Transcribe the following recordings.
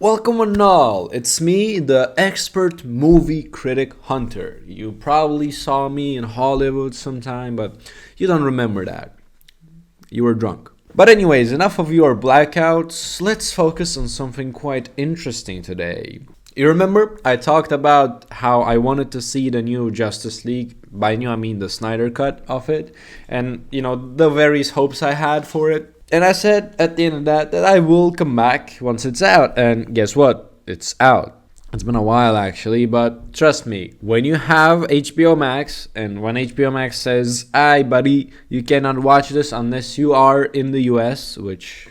Welcome on all, it's me, the expert movie critic Hunter. You probably saw me in Hollywood sometime, but you don't remember that. You were drunk. But anyways, enough of your blackouts, let's focus on something quite interesting today. You remember, I talked about how I wanted to see the new Justice League. By new, I mean the Snyder cut of it. And, the various hopes I had for it. And I said at the end of that I will come back once it's out. And guess what? It's out. It's been a while actually, but trust me, when you have HBO Max and when HBO Max says, "Aye, buddy, you cannot watch this unless you are in the US," which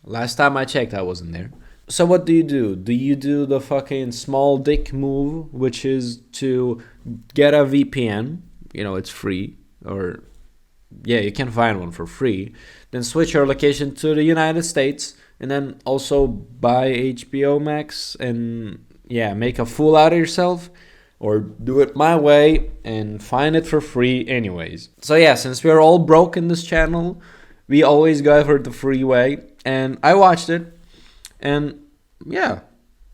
last time I checked, I wasn't there. So what do? Do you do the fucking small dick move, which is to get a VPN? It's free, or yeah, you can find one for free. Then switch your location to the United States, and then also buy HBO Max and yeah, make a fool out of yourself, or do it my way and find it for free anyways. So yeah, since we are all broke in this channel, we always go for the free way, and I watched it, and yeah,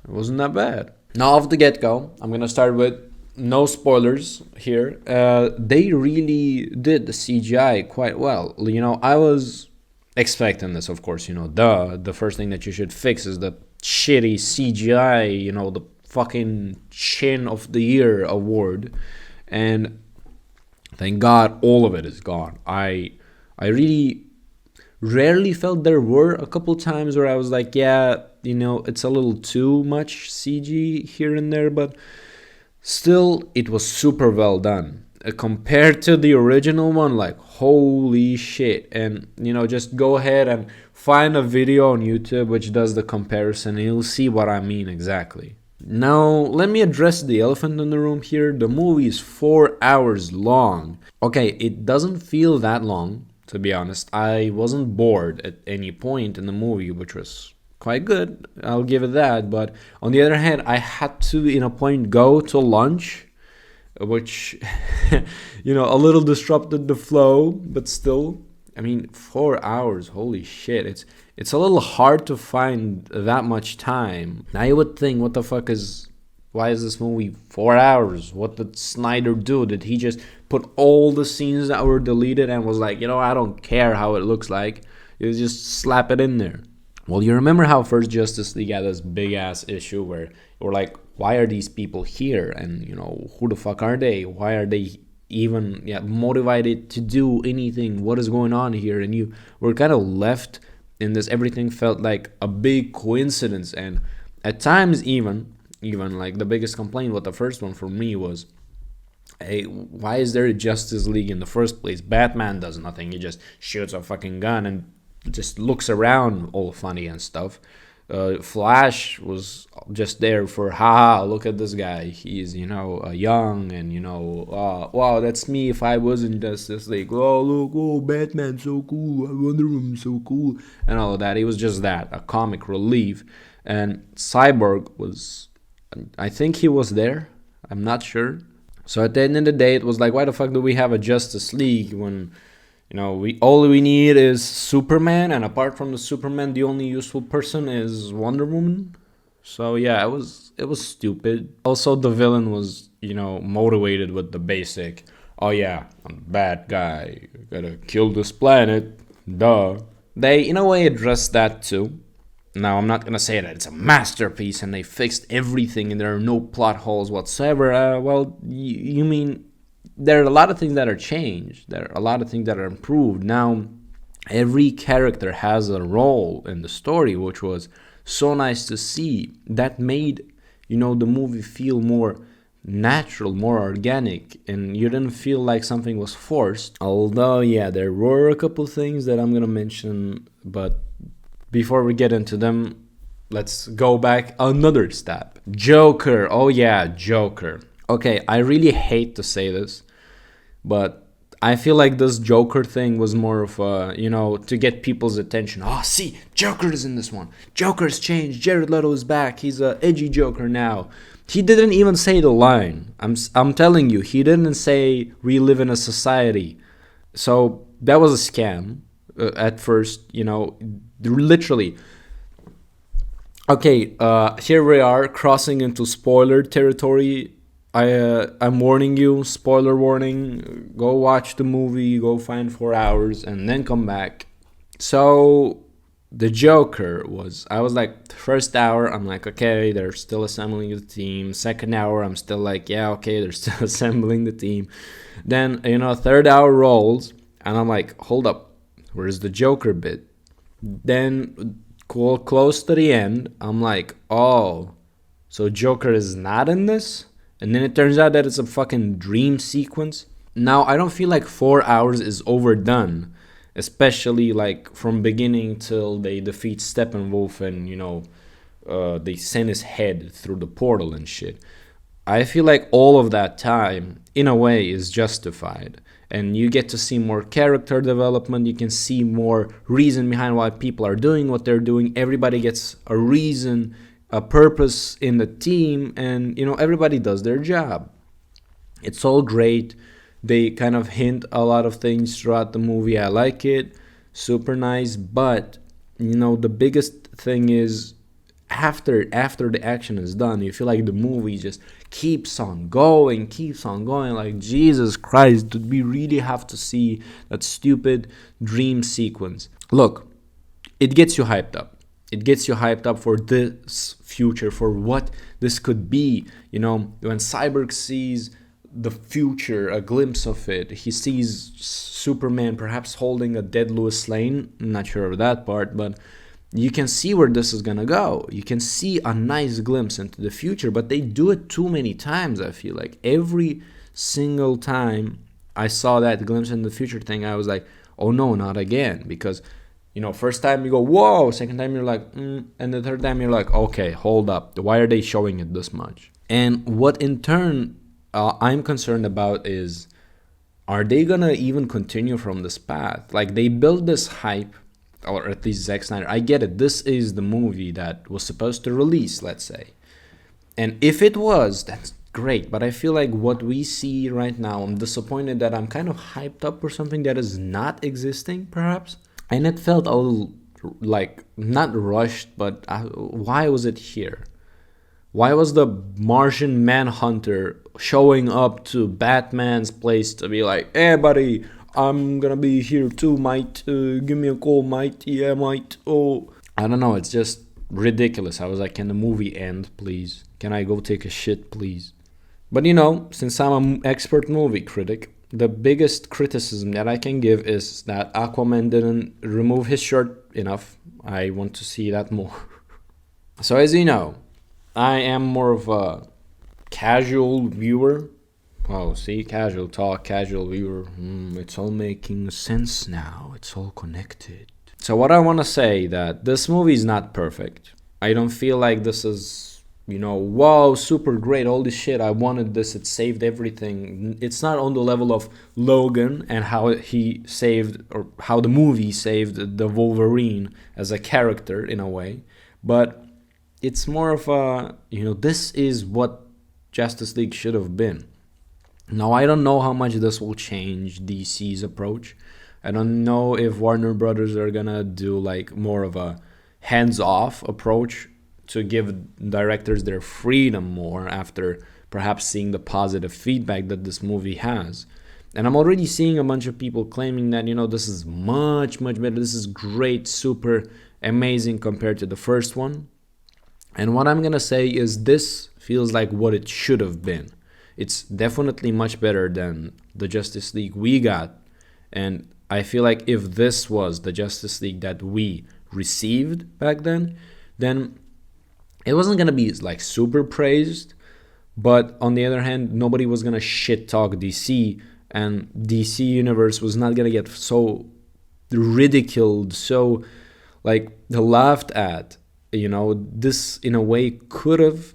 it wasn't that bad. Now off the get-go, I'm gonna start with no spoilers here. They really did the CGI quite well. I was expecting this, of course. The first thing that you should fix is the shitty CGI. The fucking Chin of the Year award, and thank God all of it is gone. I really rarely felt there were a couple times where I was like, yeah, it's a little too much CG here and there, but still, it was super well done. Compared to the original one, like, holy shit. And, just go ahead and find a video on YouTube which does the comparison, and you'll see what I mean exactly. Now, let me address the elephant in the room here. The movie is 4 hours long. Okay, it doesn't feel that long, to be honest. I wasn't bored at any point in the movie, which was quite good, I'll give it that. But on the other hand, I had to in a point go to lunch, which a little disrupted the flow, but still, 4 hours, holy shit. It's a little hard to find that much time. Now you would think, why is this movie 4 hours? What did Snyder do? Did he just put all the scenes that were deleted and was like, I don't care how it looks like, you just slap it in there? Well, you remember how first Justice League had this big ass issue where we're like, why are these people here? And, who the fuck are they? Why are they even motivated to do anything? What is going on here? And you were kind of left in this, everything felt like a big coincidence. And at times even like the biggest complaint with the first one for me was, hey, why is there a Justice League in the first place? Batman does nothing. He just shoots a fucking gun and just looks around all funny and stuff. Flash was just there for, haha, look at this guy. He's, young and, wow, that's me if I was in Justice League. Oh, look, oh, Batman's so cool. Wonder Woman's so cool. And all of that. He was just that, a comic relief. And Cyborg was, I think he was there. I'm not sure. So at the end of the day, it was like, why the fuck do we have a Justice League when all we need is Superman, and apart from the Superman, the only useful person is Wonder Woman. So yeah, it was stupid. Also, the villain was motivated with the basic, oh yeah, I'm a bad guy, gotta kill this planet, duh. They in a way addressed that too. Now, I'm not gonna say that it's a masterpiece and they fixed everything and there are no plot holes whatsoever. Well, you mean there are a lot of things that are changed. There are a lot of things that are improved. Now, every character has a role in the story, which was so nice to see. That made, the movie feel more natural, more organic, and you didn't feel like something was forced. Although, yeah, there were a couple things that I'm going to mention, but before we get into them, let's go back another step. Joker. Oh, yeah, Joker. Okay, I really hate to say this, but I feel like this Joker thing was more of a, to get people's attention. Oh, see, Joker is in this one. Joker's changed. Jared Leto is back. He's a edgy Joker now. He didn't even say the line. I'm telling you, he didn't say we live in a society. So that was a scam at first, literally. Okay, here we are crossing into spoiler territory. I'm warning you, spoiler warning. Go watch the movie, go find 4 hours, and then come back. So the Joker was, I was like, first hour, I'm like, okay, they're still assembling the team. Second hour, I'm still like, yeah, okay, they're still assembling the team. Then, third hour rolls, and I'm like, hold up, where's the Joker bit? Then, close to the end, I'm like, oh, so Joker is not in this? And then it turns out that it's a fucking dream sequence. Now, I don't feel like 4 hours is overdone, especially like from beginning till they defeat Steppenwolf and, they send his head through the portal and shit. I feel like all of that time, in a way, is justified. And you get to see more character development. You can see more reason behind why people are doing what they're doing. Everybody gets a reason, a purpose in the team, and everybody does their job. It's all great. They kind of hint a lot of things throughout the movie. I like it. Super nice. But, the biggest thing is after the action is done, you feel like the movie just keeps on going. Like, Jesus Christ, did we really have to see that stupid dream sequence? Look, it gets you hyped up. It gets you hyped up for this future, for what this could be. When Cyborg sees the future, a glimpse of it, he sees Superman perhaps holding a dead Lois Lane. I'm not sure of that part, but you can see where this is gonna go. You can see a nice glimpse into the future, but they do it too many times. I feel like every single time I saw that glimpse in the future thing, I was like, oh no, not again. Because first time you go, whoa, second time you're like, and the third time you're like, okay, hold up, why are they showing it this much? And what in turn I'm concerned about is, are they gonna even continue from this path? Like, they build this hype, or at least Zack Snyder. I get it. This is the movie that was supposed to release, let's say. And if it was, that's great. But I feel like what we see right now, I'm disappointed that I'm kind of hyped up for something that is not existing, perhaps. And it felt a little like not rushed, but why was it here? Why was the Martian Manhunter showing up to Batman's place to be like, hey, buddy, I'm gonna be here too, mate. Give me a call, mate. Yeah, mate. Oh, I don't know. It's just ridiculous. I was like, can the movie end, please? Can I go take a shit, please? But since I'm an expert movie critic, the biggest criticism that I can give is that Aquaman didn't remove his shirt enough. I want to see that more. So as you know, I am more of a casual viewer. Oh, see, casual talk, casual viewer. It's all making sense now. It's all connected. So what I want to say that this movie is not perfect. I don't feel like this is, wow, super great, all this shit. I wanted this. It saved everything. It's not on the level of Logan and how he saved, or how the movie saved the Wolverine as a character in a way. But it's more of a, this is what Justice League should have been. Now, I don't know how much this will change DC's approach. I don't know if Warner Brothers are gonna do like more of a hands-off approach to give directors their freedom more after perhaps seeing the positive feedback that this movie has. And I'm already seeing a bunch of people claiming that, this is much, much better. This is great, super amazing compared to the first one. And what I'm gonna say is this feels like what it should have been. It's definitely much better than the Justice League we got. And I feel like if this was the Justice League that we received back then it wasn't going to be like super praised. But on the other hand, nobody was going to shit talk DC. And DC Universe was not going to get so ridiculed, so like laughed at. This in a way could have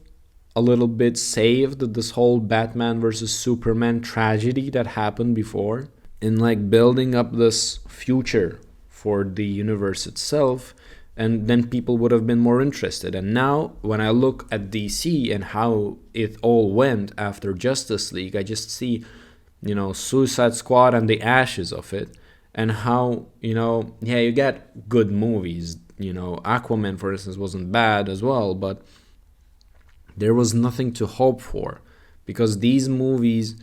a little bit saved this whole Batman versus Superman tragedy that happened before, in like building up this future for the universe itself, and then people would have been more interested. And now when I look at DC and how it all went after Justice League, I just see, Suicide Squad and the ashes of it, and how, yeah, you get good movies. Aquaman, for instance, wasn't bad as well, but there was nothing to hope for because these movies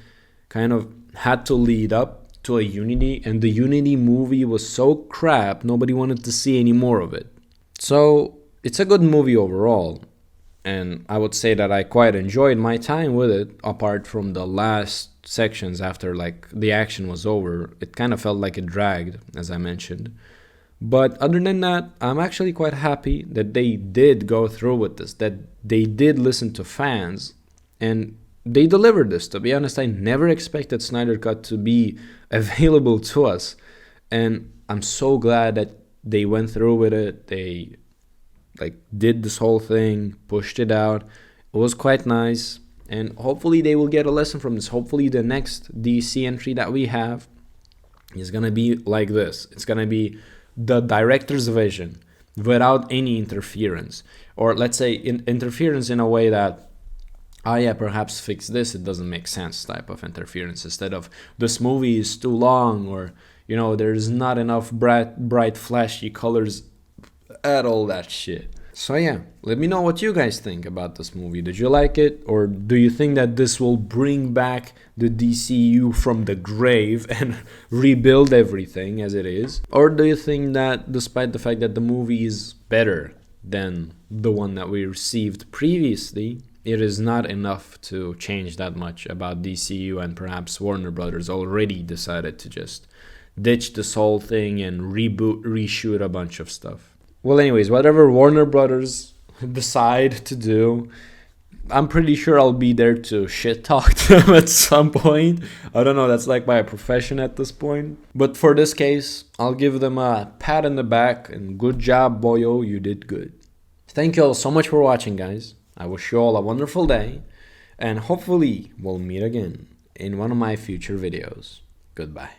kind of had to lead up to a Unity, and the Unity movie was so crap, nobody wanted to see any more of it. So it's a good movie overall, and I would say that I quite enjoyed my time with it, apart from the last sections after like the action was over. It kind of felt like it dragged, as I mentioned. But other than that, I'm actually quite happy that they did go through with this, that they did listen to fans, and they delivered this. To be honest, I never expected Snyder Cut to be available to us, and I'm so glad that they went through with it. They did this whole thing, pushed it out. It was quite nice, and hopefully they will get a lesson from this. Hopefully the next DC entry that we have is gonna be like this. It's gonna be the director's vision without any interference, or let's say interference in a way that yeah, perhaps fix this, it doesn't make sense type of interference, instead of this movie is too long, or there's not enough bright flashy colors at all that shit. So yeah, let me know what you guys think about this movie. Did you like it, or do you think that this will bring back the DCU from the grave and rebuild everything as it is? Or do you think that despite the fact that the movie is better than the one that we received previously, it is not enough to change that much about DCU, and perhaps Warner Brothers already decided to just ditch this whole thing and reshoot a bunch of stuff? Well, anyways, whatever Warner Brothers decide to do, I'm pretty sure I'll be there to shit talk them at some point. I don't know, that's like my profession at this point. But for this case, I'll give them a pat on the back and good job, boyo, you did good. Thank you all so much for watching, guys. I wish you all a wonderful day, and hopefully we'll meet again in one of my future videos. Goodbye.